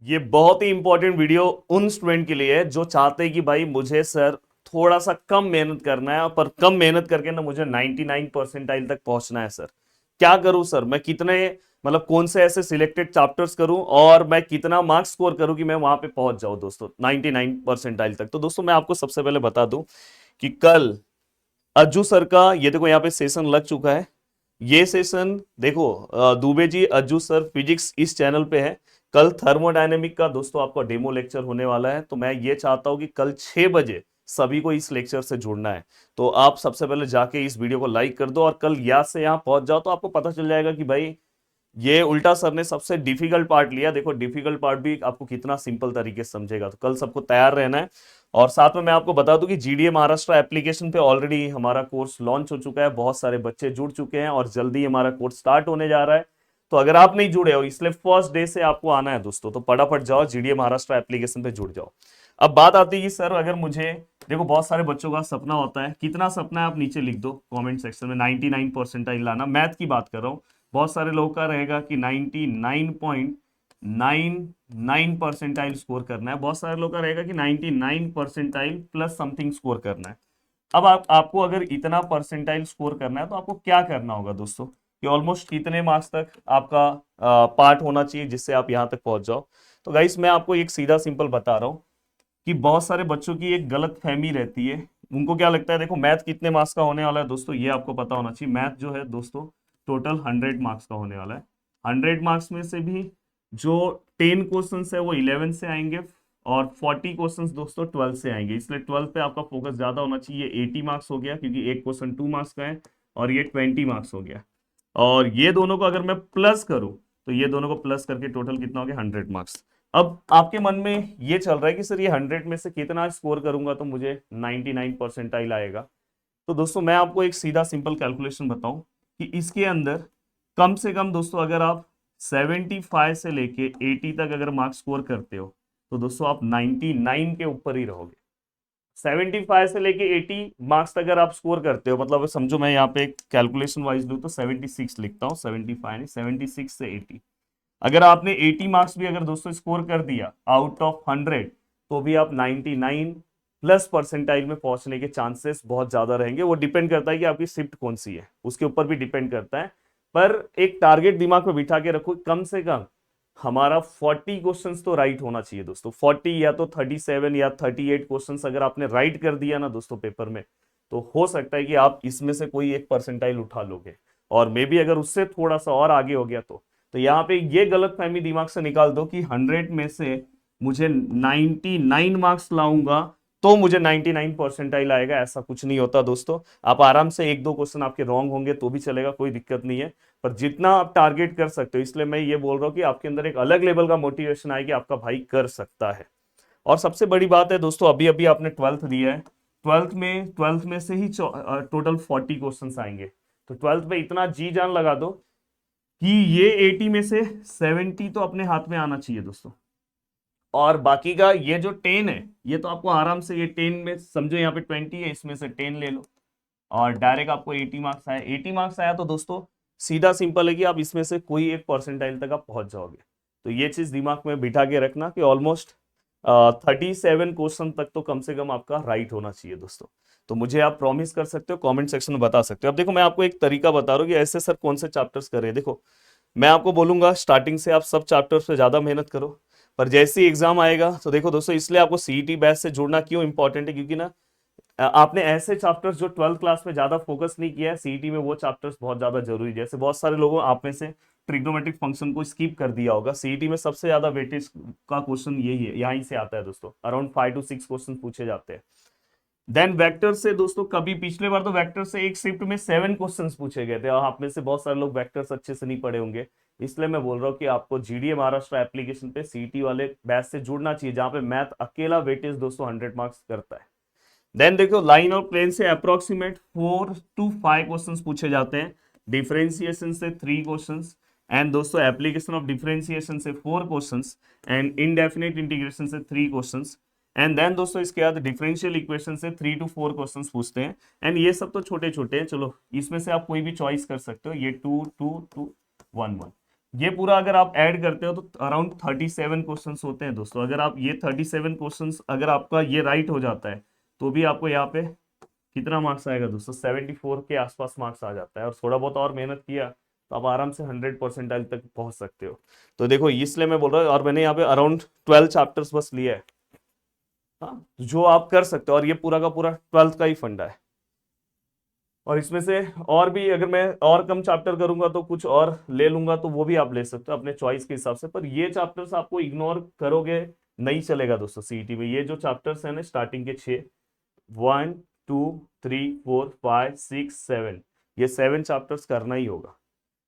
ये बहुत ही important video उन स्टूडेंट के लिए है जो चाहते हैं कि भाई मुझे सर थोड़ा सा कम मेहनत करना है, पर कम मेहनत करके ना मुझे 99 परसेंटाइल तक पहुंचना है सर। क्या करूं सर, मैं कितने मतलब कौन से ऐसे सिलेक्टेड चैप्टर्स करूं और मैं कितना मार्क्स स्कोर करूं कि मैं वहां पे पहुंच जाऊं दोस्तों 99 परसेंटाइल तक। तो दोस्तों मैं आपको सबसे पहले बता दूं कि कल अज्जू सर का ये देखो यहाँ पे सेशन लग चुका है। ये सेशन देखो दुबे जी अज्जू सर फिजिक्स इस चैनल पे है। कल थर्मोडायनेमिक का दोस्तों आपका डेमो लेक्चर होने वाला है, तो मैं ये चाहता हूं कि कल 6 बजे सभी को इस लेक्चर से जुड़ना है। तो आप सबसे पहले जाके इस वीडियो को लाइक कर दो और कल यहाँ से यहाँ पहुंच जाओ, तो आपको पता चल जाएगा कि भाई ये उल्टा सर ने सबसे डिफिकल्ट पार्ट लिया। देखो डिफिकल्ट पार्ट भी आपको कितना सिंपल तरीके से समझेगा, तो कल सबको तैयार रहना है। और साथ में मैं आपको बता दूं कि जीडीए महाराष्ट्र एप्लीकेशन पे ऑलरेडी हमारा कोर्स लॉन्च हो चुका है, बहुत सारे बच्चे जुड़ चुके हैं और जल्दी हमारा कोर्स स्टार्ट होने जा रहा है। तो अगर आप नहीं जुड़े हो, इसलिए फर्स्ट डे से आपको आना है दोस्तों, तो फटाफट जाओ जीडीए महाराष्ट्र एप्लीकेशन पे जुड़ जाओ। अब बात आती है कि सर अगर मुझे, देखो बहुत सारे बच्चों का सपना होता है, कितना सपना है आप नीचे लिख दो कमेंट सेक्शन में। 99 परसेंटाइल लाना, मैथ की बात कर रहा हूँ। बहुत सारे लोगों का रहेगा कि 99.99 परसेंटाइल स्कोर करना है, बहुत सारे लोगों का रहेगा कि 99 परसेंटाइल प्लस समथिंग स्कोर करना है। अब आपको अगर इतना परसेंटाइल स्कोर करना है तो आपको क्या करना होगा दोस्तों, कि ऑलमोस्ट कितने मार्क्स तक आपका पार्ट होना चाहिए जिससे आप यहां तक पहुंच जाओ। तो गाइस मैं आपको एक सीधा सिंपल बता रहा हूँ कि बहुत सारे बच्चों की एक गलत फहमी रहती है। उनको क्या लगता है, देखो मैथ कितने मार्क्स का होने वाला है दोस्तों, ये आपको पता होना चाहिए। मैथ जो है दोस्तों टोटल 100 मार्क्स का होने वाला है। 100 मार्क्स में से भी जो 10 क्वेश्चन है वो 11 से आएंगे और 40 क्वेश्चन दोस्तों 12 से आएंगे। इसलिए 12 पे आपका फोकस ज्यादा होना चाहिए। 80 मार्क्स हो गया क्योंकि एक क्वेश्चन 2 मार्क्स का है, और ये 20 मार्क्स हो गया। और ये दोनों को अगर मैं प्लस करूं तो ये दोनों को प्लस करके टोटल कितना हो गया, 100 मार्क्स। अब आपके मन में ये चल रहा है कि सर ये 100 में से कितना स्कोर करूंगा तो मुझे 99 परसेंटाइल आएगा। तो दोस्तों मैं आपको एक सीधा सिंपल कैलकुलेशन बताऊं कि इसके अंदर कम से कम दोस्तों अगर आप 75 से लेके 80 तक अगर मार्क्स स्कोर करते हो तो दोस्तों आप 99 के ऊपर ही रहोगे। 75 से लेके 80 मार्क्स अगर आप स्कोर करते हो, मतलब समझो मैं यहाँ पे कैलकुलेशन वाइज लूँ तो 76 लिखता हूँ, 75 नहीं 76 से 80। अगर आपने 80 मार्क्स भी अगर दोस्तों स्कोर कर दिया आउट ऑफ 100, तो भी आप 99 प्लस परसेंटाइल में पहुंचने के चांसेस बहुत ज्यादा रहेंगे। वो डिपेंड करता है कि आपकी शिफ्ट कौन सी है, उसके ऊपर भी डिपेंड करता है। पर एक टारगेट दिमाग में बिठा के रखो, कम से कम हमारा 40 क्वेश्चंस तो राइट होना चाहिए दोस्तों। 40 या तो 37 या 38 क्वेश्चंस अगर आपने राइट कर दिया ना दोस्तों पेपर में, तो हो सकता है कि आप इसमें से कोई एक परसेंटाइल उठा लोगे। और मे बी अगर उससे थोड़ा सा और आगे हो गया तो यहाँ पे ये गलत फहमी दिमाग से निकाल दो कि 100 में से मुझे 99 मार्क्स लाऊंगा तो मुझे 99 परसेंटाइल आएगा। ऐसा कुछ नहीं होता दोस्तों। आप आराम से एक दो क्वेश्चन आपके रॉन्ग होंगे तो भी चलेगा, कोई दिक्कत नहीं है। पर जितना आप टारगेट कर सकते हो, इसलिए मैं ये बोल रहा हूँ कि आपके अंदर एक अलग लेवल का मोटिवेशन आए कि आपका भाई कर सकता है। और सबसे बड़ी बात है दोस्तों, अभी अभी आपने 12th दिया है, 12th में से ही टोटल 40 क्वेश्चन आएंगे। तो 12th में इतना जी जान लगा दो कि ये 80 में से 70 तो अपने हाथ में आना चाहिए दोस्तों। और बाकी का ये जो 10 है, ये तो आपको आराम से, ये 10 में समझो यहाँ पे 20 है, इसमें से 10 ले लो और डायरेक्ट आपको 80 मार्क्स आया। 80 मार्क्स आया तो दोस्तों सीधा सिंपल है कि आप इसमें से कोई एक परसेंटाइल तक आप पहुंच जाओगे। तो ये चीज दिमाग में बिठा के रखना कि ऑलमोस्ट 37 क्वेश्चन तक तो कम से कम आपका राइट होना चाहिए दोस्तों। तो मुझे आप प्रॉमिस कर सकते हो, कमेंट सेक्शन में बता सकते हो। अब देखो मैं आपको एक तरीका बता रहा हूँ कि ऐसे सर कौन से चैप्टर्स कर रहे हैं। देखो मैं आपको बोलूंगा स्टार्टिंग से आप सब चैप्टर्स पे ज्यादा मेहनत करो, पर जैसे ही एग्जाम आएगा तो देखो दोस्तों, इसलिए आपको सीईटी बैच से जुड़ना क्यों इंपॉर्टेंट है, क्योंकि ना आपने ऐसे चैप्टर्स जो 12th क्लास में ज्यादा फोकस नहीं किया है, सीईटी में वो चैप्टर्स बहुत ज्यादा जरूरी है। जैसे बहुत सारे लोगों आप में से ट्रिग्नोमेट्रिक फंक्शन को स्किप कर दिया होगा। सीईटी में सबसे ज्यादा वेटेज का क्वेश्चन यही है, यहीं से आता है दोस्तों। अराउंड 5 to 6 क्वेश्चन पूछे जाते हैं। देन वेक्टर से दोस्तों, कभी पिछले बार तो वेक्टर से एक शिफ्ट में 7 क्वेश्चंस पूछे गए थे, और आप में से बहुत सारे लोग वेक्टर्स अच्छे से नहीं पढ़े होंगे। इसलिए मैं बोल रहा हूँ कि आपको जीडीए महाराष्ट्र एप्लीकेशन पे सीईटी वाले बैच से जुड़ना चाहिए, जहां पे मैथ अकेला वेटेज दोस्तों 100 मार्क्स करता है। देन देखो लाइन और प्लेन से अप्रोक्सीमेट 4 to 5 क्वेश्चंस पूछे जाते हैं। डिफरेंशिएशन से 3 क्वेश्चंस, एंड दोस्तों एप्लीकेशन ऑफ डिफरेंशिएशन से 4 क्वेश्चंस, एंड इनडेफिनेट इंटीग्रेशन से 3 क्वेश्चंस। एंड देन दोस्तों इसके बाद डिफरेंशियल इक्वेशन से 3 to 4 क्वेश्चंस पूछते हैं। एंड ये सब तो छोटे छोटे हैं, चलो इसमें से आप कोई भी चॉइस कर सकते हो, ये 2 2 2 1 1। ये पूरा अगर आप ऐड करते हो तो अराउंड 37 क्वेश्चंस होते हैं दोस्तों। अगर आप ये 37 क्वेश्चंस अगर आपका ये राइट हो जाता है तो भी आपको यहाँ पे कितना मार्क्स आएगा दोस्तों, 74 के आसपास मार्क्स आ जाता है। और थोड़ा बहुत और मेहनत किया तो आप आराम से 100% तक पहुंच सकते हो। तो देखो इसलिए मैं बोल रहा हूँ, और मैंने यहाँ पे अराउंड 12 चैप्टर्स बस लिया है। हाँ, जो आप कर सकते हो, और ये पूरा का पूरा 12th का ही फंडा है। और इसमें से और भी अगर मैं और कम चैप्टर करूंगा तो कुछ और ले लूंगा, तो वो भी आप ले सकते हो अपने चॉइस के हिसाब से। पर ये चैप्टर्स आपको इग्नोर करोगे नहीं चलेगा दोस्तों सीईटी में। ये जो चैप्टर्स है ना स्टार्टिंग के 6, 1 2 3 4 5 6 7, ये 7 चैप्टर्स करना ही होगा।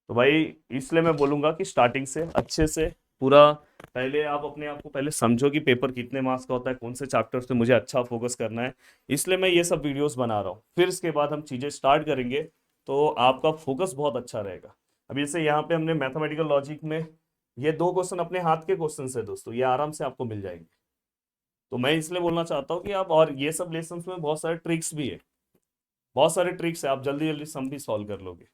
तो भाई इसलिए मैं बोलूंगा कि स्टार्टिंग से अच्छे से पूरा पहले आप अपने आप को पहले समझो कि पेपर कितने मार्क्स का होता है, कौन से चैप्टर पे मुझे अच्छा फोकस करना है। इसलिए मैं ये सब वीडियोस बना रहा हूँ। फिर इसके बाद हम चीजें स्टार्ट करेंगे तो आपका फोकस बहुत अच्छा रहेगा। अब जैसे यहाँ पे हमने मैथमेटिकल लॉजिक में ये 2 क्वेश्चन अपने हाथ के क्वेश्चन है दोस्तों, ये आराम से आपको मिल जाएंगे। तो मैं इसलिए बोलना चाहता हूँ कि आप, और ये सब लेसन में बहुत सारे ट्रिक्स भी है, बहुत सारे ट्रिक्स है, आप जल्दी जल्दी सम भी सॉल्व कर लोगे।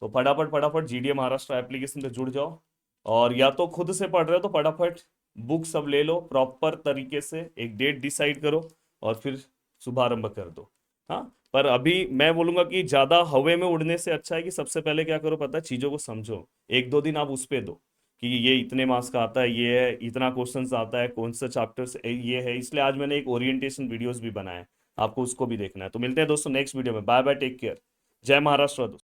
तो फटाफट फटाफट जीडीए महाराष्ट्र एप्लीकेशन पे जुड़ जाओ। और या तो खुद से पढ़ रहे हो तो फटाफट बुक सब ले लो, प्रॉपर तरीके से एक डेट डिसाइड करो और फिर शुभारंभ कर दो। हाँ, पर अभी मैं बोलूंगा कि ज्यादा हवा में उड़ने से अच्छा है कि सबसे पहले क्या करो पता है, चीजों को समझो। 1 2 दिन आप उस पे दो कि ये इतने मार्क्स का आता है, ये है, इतना क्वेश्चंस आता है, कौन सा चैप्टर्स ये है। इसलिए आज मैंने एक ओरिएंटेशन वीडियोस भी बनाया है, आपको उसको भी देखना है। तो मिलते हैं दोस्तों नेक्स्ट वीडियो में। बाय बाय, टेक केयर, जय महाराष्ट्र दोस्तों।